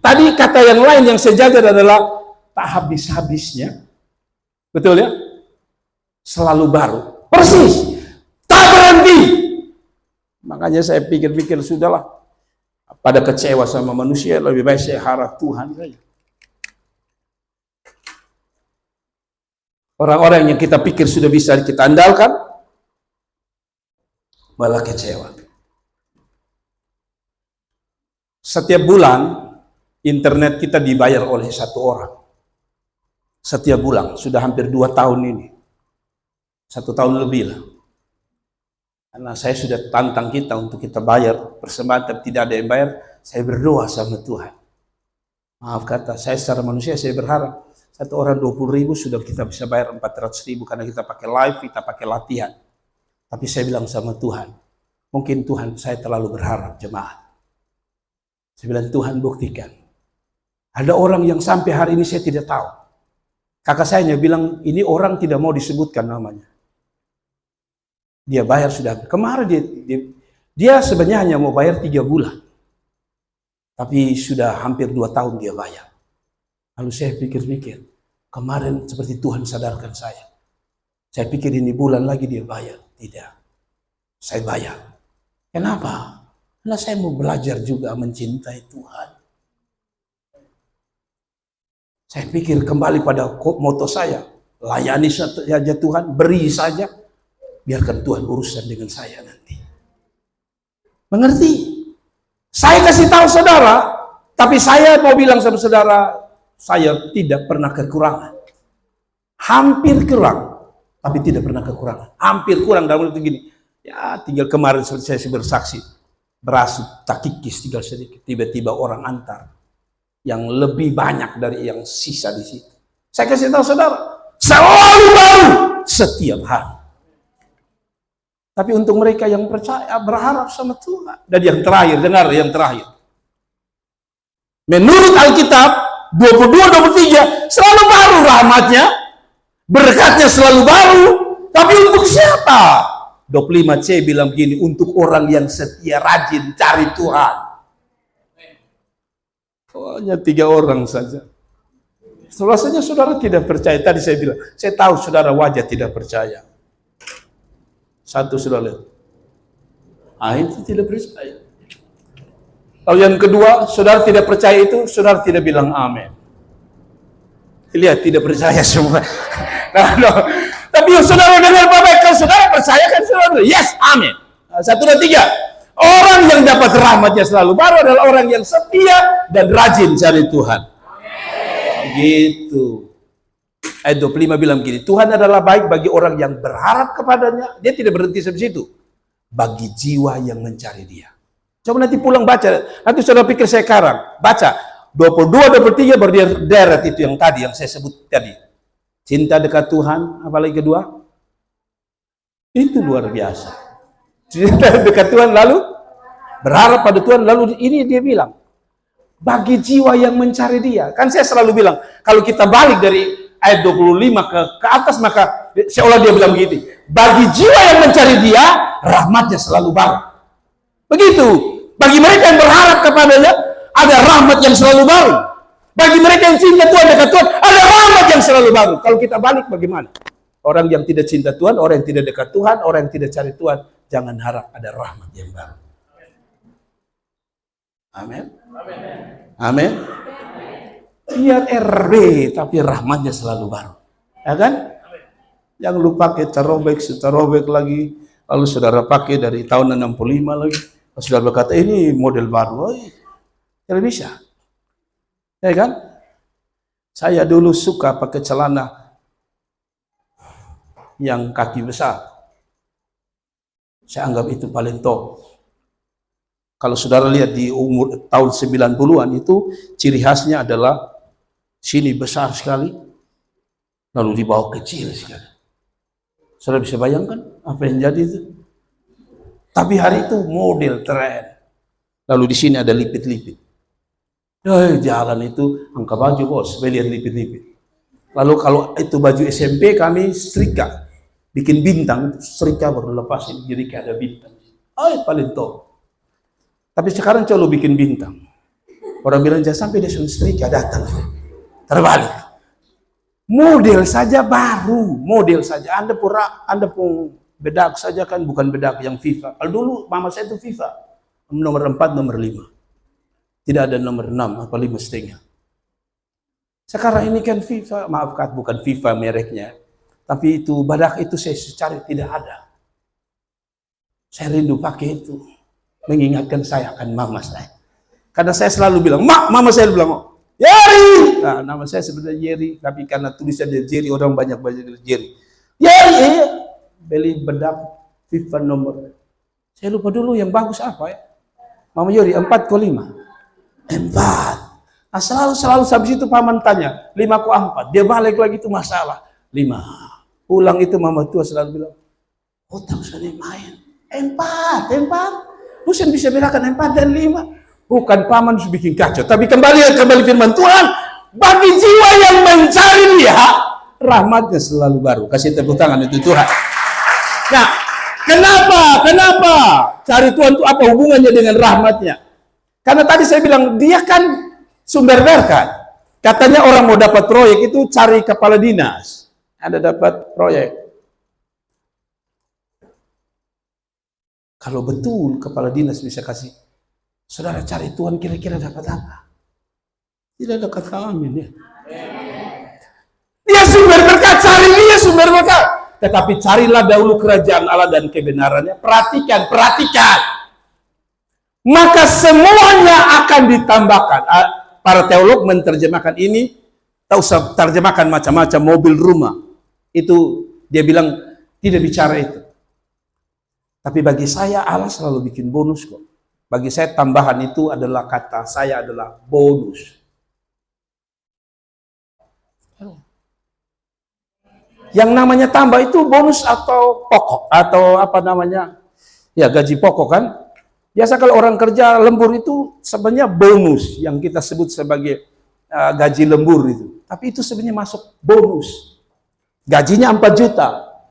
Tadi kata yang lain yang sejajar adalah tak habis-habisnya. Betul ya? Selalu baru. Persis. Tak berhenti. Makanya saya pikir-pikir, sudahlah, pada kecewa sama manusia, lebih baik saya harap Tuhan saja. Orang-orang yang kita pikir sudah bisa kita andalkan, malah kecewa. Setiap bulan, internet kita dibayar oleh satu orang. Setiap bulan, sudah hampir 2 tahun ini. 1 tahun lebih lah. Karena saya sudah tantang kita untuk kita bayar persembahan, tapi tidak ada yang bayar. Saya berdoa sama Tuhan. Maaf kata, saya secara manusia saya berharap satu orang 20.000 sudah kita bisa bayar 400.000 karena kita pakai live, kita pakai latihan. Tapi saya bilang sama Tuhan, mungkin Tuhan saya terlalu berharap jemaat. Saya bilang Tuhan buktikan. Ada orang yang sampai hari ini saya tidak tahu. Kakak saya bilang, ini orang tidak mau disebutkan namanya. Dia bayar sudah. Kemarin dia sebenarnya hanya mau bayar 3 bulan. Tapi sudah hampir 2 tahun dia bayar. Lalu saya pikir-pikir, kemarin seperti Tuhan sadarkan saya. Saya pikir ini bulan lagi dia bayar. Tidak. Saya bayar. Kenapa? Karena saya mau belajar juga mencintai Tuhan. Saya pikir kembali pada moto saya. Layani saja Tuhan, beri saja. Biarkan Tuhan urusan dengan saya nanti. Mengerti? Saya kasih tahu saudara, tapi saya mau bilang sama saudara, saya tidak pernah kekurangan. Hampir kurang, tapi tidak pernah kekurangan. Hampir kurang dalam itu gini. Ya tinggal kemarin seperti saya bersaksi. Beras tak kikis tinggal sedikit. Tiba-tiba orang antar. Yang lebih banyak dari yang sisa di situ. Saya kasih tahu saudara, selalu baru setiap hari. Tapi untuk mereka yang percaya, berharap sama Tuhan. Dan yang terakhir, dengar yang terakhir. Menurut Alkitab, 22-23, selalu baru rahmatnya, berkatnya selalu baru, tapi untuk siapa? 25C bilang begini, untuk orang yang setia, rajin, cari Tuhan. Hanya 3 orang saja. Rasanya saudara tidak percaya. Tadi saya bilang, saya tahu saudara wajah tidak percaya. Satu saudara lihat. Itu tidak percaya. Lalu yang kedua, saudara tidak percaya itu, saudara tidak bilang amin. Lihat, tidak percaya semua. Tapi saudara dengar baik-baik, kalau saudara percaya kan saudara, yes, amin. 1, 2, 3. Orang yang dapat rahmatnya selalu baru adalah orang yang setia dan rajin cari Tuhan. Amin. Gitu. Ayat 25 bilang begini, Tuhan adalah baik bagi orang yang berharap kepadanya. Dia tidak berhenti sampai situ. Bagi jiwa yang mencari dia. Coba nanti pulang baca. Nanti saudara pikir saya karang. Baca. 22, 23 berderet itu yang tadi, yang saya sebut tadi. Cinta dekat Tuhan. Apalagi kedua? Itu luar biasa. Cinta dekat Tuhan lalu berharap pada Tuhan. Lalu ini dia bilang. Bagi jiwa yang mencari dia. Kan saya selalu bilang. Kalau kita balik dari ayat 25 ke atas, maka seolah dia bilang begini, bagi jiwa yang mencari dia, rahmatnya selalu baru. Begitu. Bagi mereka yang berharap kepadanya, ada rahmat yang selalu baru. Bagi mereka yang cinta Tuhan, dekat Tuhan, ada rahmat yang selalu baru. Kalau kita balik bagaimana? Orang yang tidak cinta Tuhan, orang yang tidak dekat Tuhan, orang yang tidak cari Tuhan, jangan harap ada rahmat yang baru. Amin. Amin. Biar RB, tapi rahmatnya selalu baru. Ya kan? Yang lu pakai terobek lagi, lalu saudara pakai dari tahun 65 lagi. Saudara berkata, ini model baru. Tidak bisa. Ya kan? Saya dulu suka pakai celana yang kaki besar. Saya anggap itu paling top. Kalau saudara lihat di umur tahun 90-an itu, ciri khasnya adalah sini besar sekali, lalu di bawah kecil sekali. Saudara bisa bayangkan apa yang jadi itu? Tapi hari itu model tren. Lalu di sini ada lipit-lipit. Jalan itu angka baju bos, saya lihat lipit-lipit. Lalu kalau itu baju SMP kami setrika, bikin bintang, setrika baru lepasin, jadi kayak ada bintang. Paling top. Tapi sekarang coba bikin bintang. Orang bilang jangan sampai dia setrika datang. Terbalik. Model saja baru, model saja. Anda pun bedak saja kan, bukan bedak yang FIFA. Kalau dulu mama saya itu FIFA. Nomor 4, nomor 5. Tidak ada nomor 6 atau 5,5. Sekarang ini kan FIFA, maafkan bukan FIFA mereknya. Tapi itu badak itu saya cari tidak ada. Saya rindu pakai itu. Mengingatkan saya akan mama saya. Karena saya selalu bilang, mama saya bilang, Yeri! Nah, nama saya sebenarnya Yeri, tapi karena tulisannya Jerry, orang banyak Jerry. Yeri! Beli bedak FIFA nomor. Saya lupa dulu yang bagus apa ya. Mama Yeri, 4 ke 5. 4. Nah, selalu habis itu paman tanya, 5 ke 4. Dia balik lagi itu masalah. 5. Pulang itu mama tua selalu bilang, otak sudah main. 4. Lusian bisa bedakan 4 dan 5. Bukan paman harus bikin kacau, tapi kembali firman Tuhan, bagi jiwa yang mencari Dia, rahmatnya selalu baru. Kasih tepuk tangan itu Tuhan. Nah, kenapa cari Tuhan itu apa hubungannya dengan rahmatnya? Karena tadi saya bilang dia kan sumber berkat. Katanya orang mau dapat proyek itu cari kepala dinas. Ada dapat proyek. Kalau betul kepala dinas bisa kasih, saudara cari Tuhan kira-kira dapat apa? Tidak dekat amin ya. Dia sumber berkat, cari dia sumber berkat. Tetapi carilah dahulu kerajaan Allah dan kebenarannya. Perhatikan. Maka semuanya akan ditambahkan. Para teolog menerjemahkan ini, tak usah terjemahkan macam-macam, mobil, rumah. Itu dia bilang tidak bicara itu. Tapi bagi saya Allah selalu bikin bonus kok. Bagi saya tambahan itu adalah kata saya adalah bonus. Yang namanya tambah itu bonus atau pokok atau apa namanya? Ya gaji pokok kan? Biasa kalau orang kerja lembur itu sebenarnya bonus yang kita sebut sebagai gaji lembur itu. Tapi itu sebenarnya masuk bonus. Gajinya 4 juta,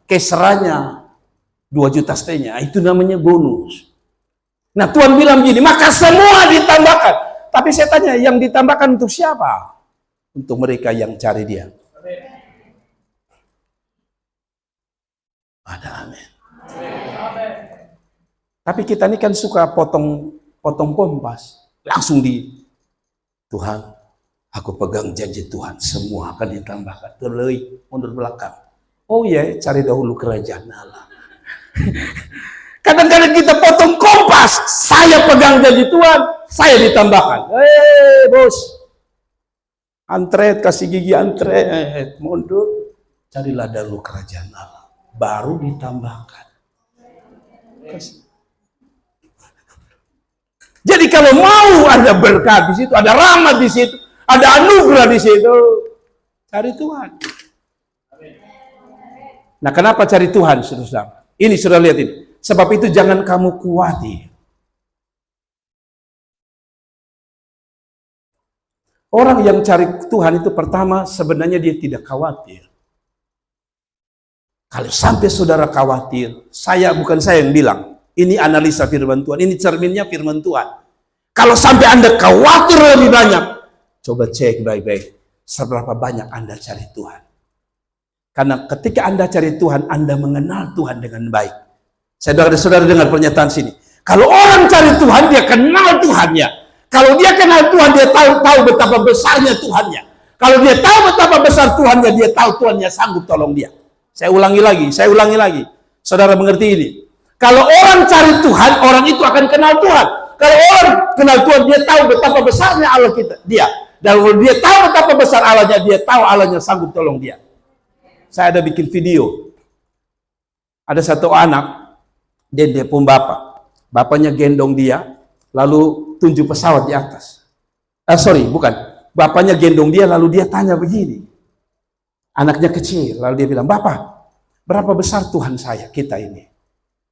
keserannya 2,5 juta, itu namanya bonus. Nah Tuhan bilang gini, maka semua ditambahkan. Tapi saya tanya, yang ditambahkan untuk siapa? Untuk mereka yang cari Dia. Ada amin. Tapi kita ini kan suka potong kompas. Langsung di Tuhan, aku pegang janji Tuhan, semua akan ditambahkan. Terlebih mundur belakang. Oh ya, cari dahulu kerajaan Allah. Kadang-kadang kita potong kompas, saya pegang janji Tuhan, saya ditambahkan. Bos, antret, kasih gigi antret, mundur, carilah dahulu kerajaan Allah, baru ditambahkan. Jadi kalau mau ada berkat di situ, ada rahmat di situ, ada anugerah di situ, cari Tuhan. Nah, kenapa cari Tuhan, saudara? Ini sudah lihat ini. Sebab itu jangan kamu khawatir. Orang yang cari Tuhan itu pertama sebenarnya dia tidak khawatir. Kalau sampai saudara khawatir, bukan saya yang bilang. Ini analisa firman Tuhan, ini cerminnya firman Tuhan. Kalau sampai Anda khawatir lebih banyak, coba cek baik-baik seberapa banyak Anda cari Tuhan. Karena ketika Anda cari Tuhan, Anda mengenal Tuhan dengan baik. Saudara-saudara dengar pernyataan sini. Kalau orang cari Tuhan, dia kenal Tuhannya. Kalau dia kenal Tuhan, dia tahu betapa besarnya Tuhannya. Kalau dia tahu betapa besar Tuhannya, dia tahu Tuhannya sanggup tolong dia. Saya ulangi lagi. Saudara mengerti ini? Kalau orang cari Tuhan, orang itu akan kenal Tuhan. Kalau orang kenal Tuhan, dia tahu betapa besarnya Allah dia. Dan kalau dia tahu betapa besar Allahnya, dia tahu Allahnya sanggup tolong dia. Saya ada bikin video. Ada satu anak, dia pun bapak. Bapaknya gendong dia, lalu tunjuk pesawat di atas. Bapaknya gendong dia, lalu dia tanya begini. Anaknya kecil, lalu dia bilang, Bapak, berapa besar Tuhan kita ini?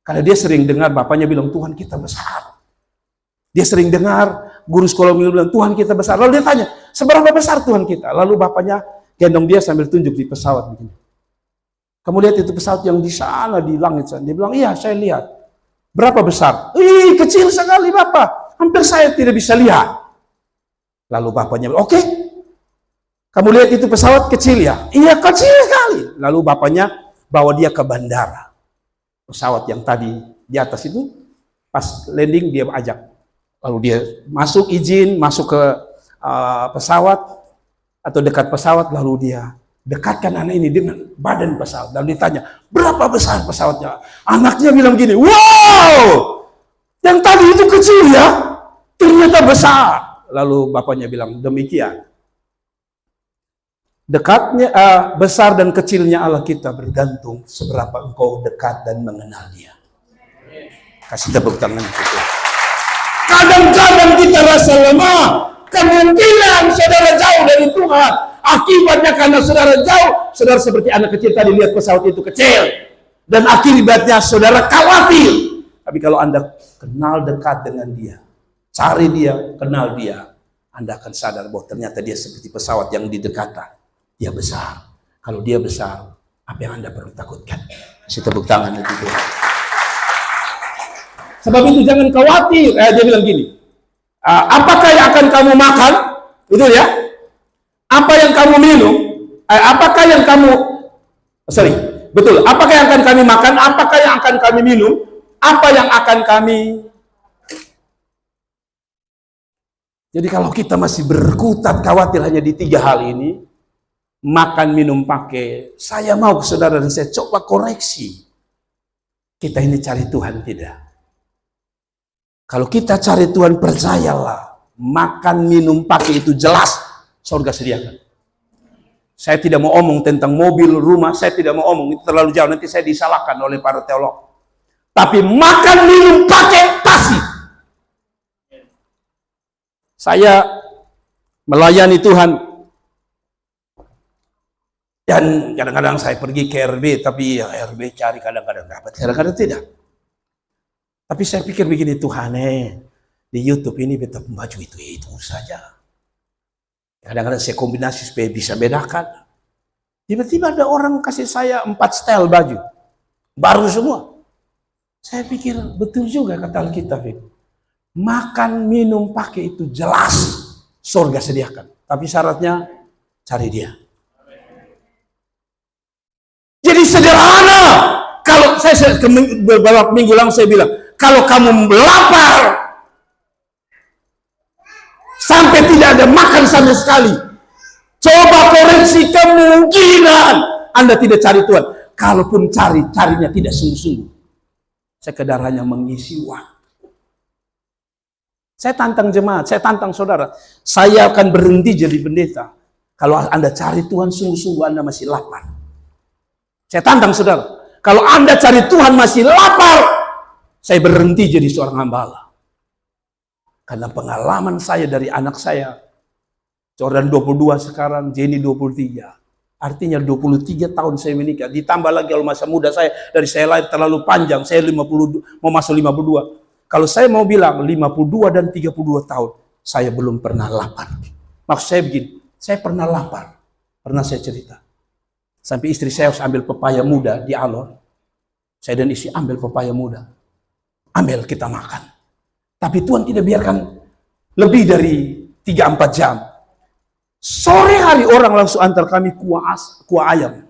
Karena dia sering dengar bapaknya bilang, Tuhan kita besar. Dia sering dengar guru sekolah bilang, Tuhan kita besar. Lalu dia tanya, seberapa besar Tuhan kita? Lalu bapaknya gendong dia sambil tunjuk di pesawat begini. Kamu lihat itu pesawat yang di sana, di langit sana. Dia bilang, iya saya lihat. Berapa besar? Kecil sekali Bapak. Hampir saya tidak bisa lihat. Lalu bapaknya bilang, oke. Kamu lihat itu pesawat kecil ya? Iya kecil sekali. Lalu bapaknya bawa dia ke bandara. Pesawat yang tadi di atas itu, pas landing dia ajak. Lalu dia izin masuk ke pesawat atau dekat pesawat, lalu dia dekatkan anak ini dengan badan pesawat. Lalu ditanya, berapa besar pesawatnya? Anaknya bilang gini, wow! Yang tadi itu kecil ya, ternyata besar. Lalu bapaknya bilang, demikian. Dekatnya, besar dan kecilnya Allah kita bergantung seberapa engkau dekat dan mengenal Dia. Kasih tepuk tangan kita. Kadang-kadang kita rasa lemah, kemungkinan saudara jauh dari Tuhan. Akibatnya karena saudara jauh, saudara seperti anak kecil tadi lihat pesawat itu kecil. Dan akibatnya saudara khawatir. Tapi kalau Anda kenal dekat dengan Dia, Cari dia, kenal dia. Anda akan sadar bahwa ternyata dia seperti pesawat yang di dekatan. Dia besar. Kalau dia besar, apa yang Anda perlu takutkan? Kasih tepuk tangan untuk Tuhan. Sebab itu jangan khawatir. Dia bilang gini, apakah yang akan kamu makan? Betul ya? Apa yang kamu minum? Apakah yang kamu betul. Apakah yang akan kami makan? Apakah yang akan kami minum? Apa yang akan kami? Jadi kalau kita masih berkutat khawatir hanya di 3 hal ini, makan, minum, pakai, saya mau saudara dan saya coba koreksi. Kita ini cari Tuhan tidak? Kalau kita cari Tuhan, percayalah, makan, minum, pakai itu jelas surga sediakan. Saya tidak mau omong tentang mobil, rumah, saya tidak mau omong, itu terlalu jauh, nanti saya disalahkan oleh para teolog. Tapi makan, minum, pakai, pasti. Saya melayani Tuhan, dan kadang-kadang saya pergi ke RB, tapi ya RB cari kadang-kadang dapat, kadang-kadang tidak. Tapi saya pikir begini, Tuhan di YouTube ini beta baju itu saja. Kadang-kadang saya kombinasi supaya bisa bedakan. Tiba-tiba ada orang kasih saya 4 style baju, baru semua. Saya pikir betul juga kata Alkitab itu. Makan, minum, pakai itu jelas surga sediakan. Tapi syaratnya cari dia. Jadi sederhana. Kalau saya beberapa minggu lalu saya bilang, kalau kamu lapar sampai tidak ada makan sama sekali, coba koreksi kemungkinan Anda tidak cari Tuhan. Kalaupun carinya tidak sungguh-sungguh. Sekedar hanya mengisi waktu. Saya tantang jemaat, saya tantang saudara. Saya akan berhenti jadi pendeta. Kalau Anda cari Tuhan sungguh-sungguh, Anda masih lapar. Saya tantang saudara. Kalau Anda cari Tuhan masih lapar, saya berhenti jadi seorang hamba. Karena pengalaman saya dari anak saya, Jordan 22 sekarang, Jenny 23. Artinya 23 tahun saya menikah. Ditambah lagi kalau masa muda saya, dari saya lahir terlalu panjang, saya 50, mau masuk 52. Kalau saya mau bilang 52 dan 32 tahun, saya belum pernah lapar. Maksud saya begini, saya pernah lapar. Pernah saya cerita. Sampai istri saya harus ambil pepaya muda di Alor. Saya dan istri ambil pepaya muda. Ambil, kita makan. Tapi Tuhan tidak biarkan lebih dari 3-4 jam. Sore hari orang langsung antar kami kuah ayam.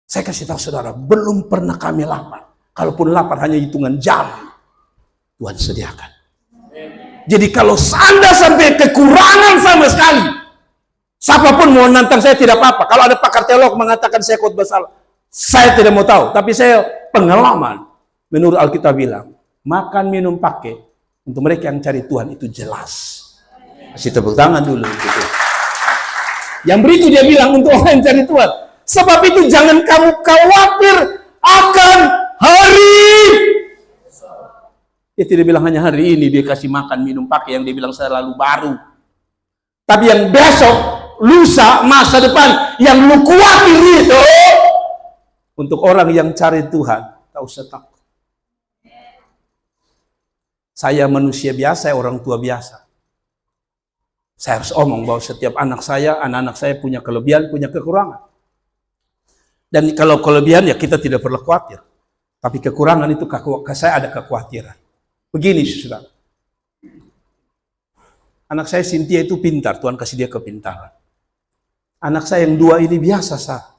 Saya kasih tahu saudara, belum pernah kami lapar. Kalaupun lapar hanya hitungan jam. Tuhan sediakan. Jadi kalau Anda sampai kekurangan sama sekali, siapapun mau nantang saya tidak apa-apa. Kalau ada pakar teolog mengatakan saya khotbah salah, saya tidak mau tahu. Tapi saya pengalaman, menurut Alkitab bilang, makan, minum, pakai, untuk mereka yang cari Tuhan itu jelas. Kasih tepuk tangan dulu. Gitu. Yang berikut dia bilang untuk orang yang cari Tuhan. Sebab itu jangan kamu khawatir akan hari. Dia tidak bilang hanya hari ini dia kasih makan, minum, pakai, yang dia bilang selalu baru. Tapi yang besok, lusa, masa depan, yang lu khawatir itu, untuk orang yang cari Tuhan, tak usah takut. Saya manusia biasa, orang tua biasa. Saya harus omong bahwa setiap anak-anak saya punya kelebihan, punya kekurangan. Dan kalau kelebihan ya kita tidak perlu khawatir. Tapi kekurangan itu saya ada kekhawatiran. Begini saudara. Anak saya Cynthia itu pintar, Tuhan kasih dia kepintaran. Anak saya yang 2 ini biasa sah.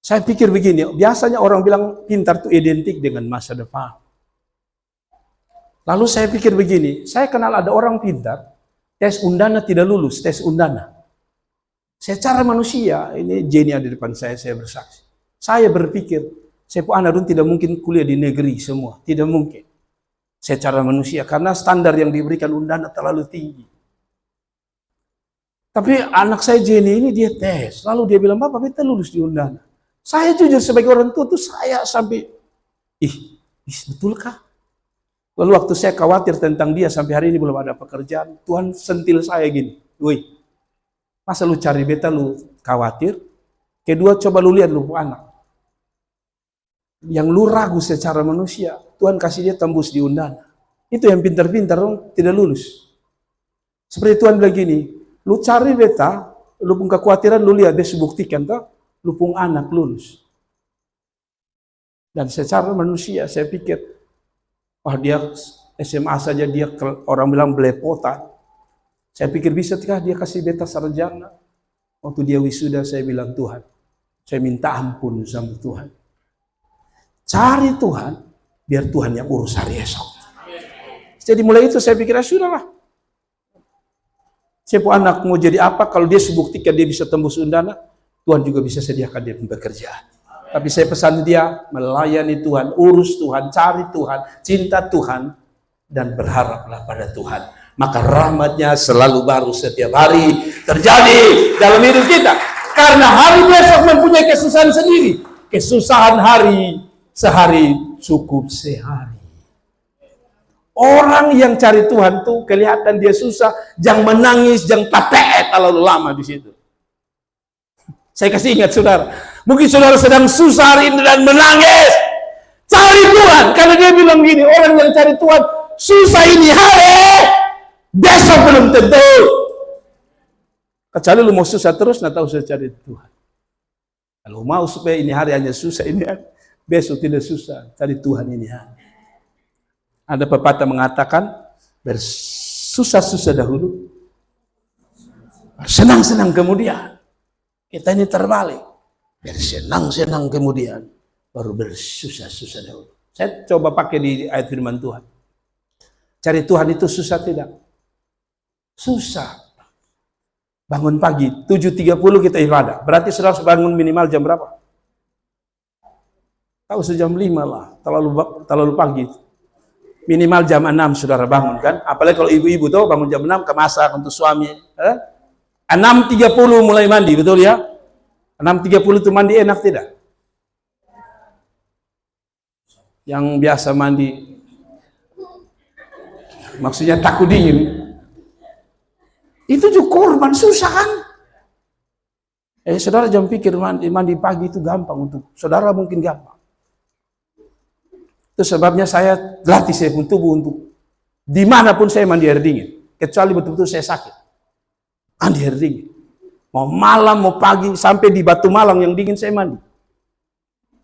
Saya pikir begini, biasanya orang bilang pintar itu identik dengan masa depan. Lalu saya pikir begini, saya kenal ada orang pintar, tes undana tidak lulus, tes undana. Secara manusia, ini Jenny ada di depan saya bersaksi. Saya berpikir, saya pun anak tidak mungkin kuliah di negeri semua, tidak mungkin. Secara manusia, karena standar yang diberikan undana terlalu tinggi. Tapi anak saya Jenny ini dia tes, lalu dia bilang, Bapak kita lulus di undana. Saya jujur sebagai orang tua tuh saya sampai, betulkah? Lalu waktu saya khawatir tentang dia sampai hari ini belum ada pekerjaan, Tuhan sentil saya gini, woi, masa lu cari beta lu khawatir? Kedua coba lu lihat lu anak. Yang lu ragu secara manusia, Tuhan kasih dia tembus di undana. Itu yang pintar-pintar tidak lulus. Seperti Tuhan bilang gini, lu cari beta, lu pun kekhawatiran, lu lihat dia buktikan toh, lu pun anak lulus. Dan secara manusia saya pikir, dia SMA saja dia orang bilang belepotan. Saya pikir bisa dia kasih beta sarjana. Waktu dia wisuda saya bilang, Tuhan, saya minta ampun sama Tuhan. Cari Tuhan, biar Tuhan yang urus hari esok. Jadi mulai itu saya pikir, sudahlah. Siapa anak mau jadi apa, kalau dia sebuktikan dia bisa tembus undana, Tuhan juga bisa sediakan dia pekerjaan. Tapi saya pesan dia, melayani Tuhan, urus Tuhan, cari Tuhan, cinta Tuhan, dan berharaplah pada Tuhan. Maka rahmatnya selalu baru setiap hari terjadi dalam hidup kita. Karena hari besok mempunyai kesusahan sendiri. Kesusahan hari sehari cukup sehari. Orang yang cari Tuhan tuh kelihatan dia susah, jangan menangis, jangan tapet terlalu lama di situ. Saya kasih ingat saudara, mungkin saudara sedang susah hari ini dan menangis. Cari Tuhan, karena dia bilang gini, orang yang cari Tuhan susah ini hari, besok belum tentu. Kecuali lu mau susah terus, nggak tahu usah cari Tuhan. Kalau mau supaya ini hari hanya susah ini hari, besok tidak susah, cari Tuhan ini hari. Ada pepatah mengatakan, bersusah-susah dahulu, senang-senang kemudian. Kita ini terbalik, bersenang-senang kemudian, baru bersusah-susah dahulu. Saya coba pakai di ayat firman Tuhan. Cari Tuhan itu susah tidak? Susah. Bangun pagi, 7.30 kita ibadah. Berarti saudara bangun minimal jam berapa? Tahu sejam 5 lah, terlalu pagi. Minimal jam 6 saudara bangun kan? Apalagi kalau ibu-ibu tuh bangun jam 6 kemasak untuk suami. 6.30 mulai mandi, betul ya? 6.30 itu mandi enak tidak? Yang biasa mandi, maksudnya takut dingin. Itu juga korban, susah kan? Saudara jangan pikir mandi pagi itu gampang untuk saudara, mungkin gampang. Itu sebabnya saya latih saya pun tubuh untuk dimanapun saya mandi air dingin, kecuali betul-betul saya sakit. Mandi air dingin. Mau malam, mau pagi, sampai di Batu Malang yang dingin saya mandi.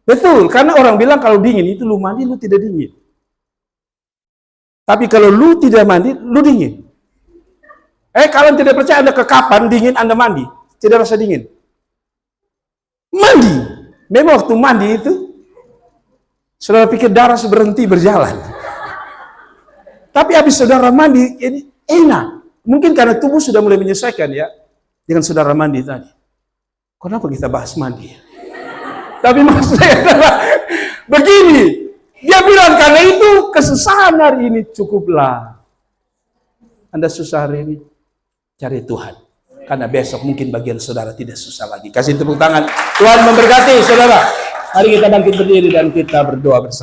Betul, karena orang bilang kalau dingin itu lu mandi, lu tidak dingin. Tapi kalau lu tidak mandi, lu dingin. Kalian tidak percaya Anda ke kapan dingin Anda mandi, tidak rasa dingin. Mandi. Memang waktu mandi itu, saudara pikir darah berhenti berjalan. Tapi habis saudara mandi, ini enak. Mungkin karena tubuh sudah mulai menyesuaikan ya dengan saudara mandi tadi. Kenapa kita bahas mandi? Tapi maksud saya adalah begini. Dia bilang karena itu kesusahan hari ini cukuplah. Anda susah hari ini, cari Tuhan. Karena besok mungkin bagian saudara tidak susah lagi. Kasih tepuk tangan. Tuhan memberkati saudara. Mari kita bangkit berdiri dan kita berdoa bersama.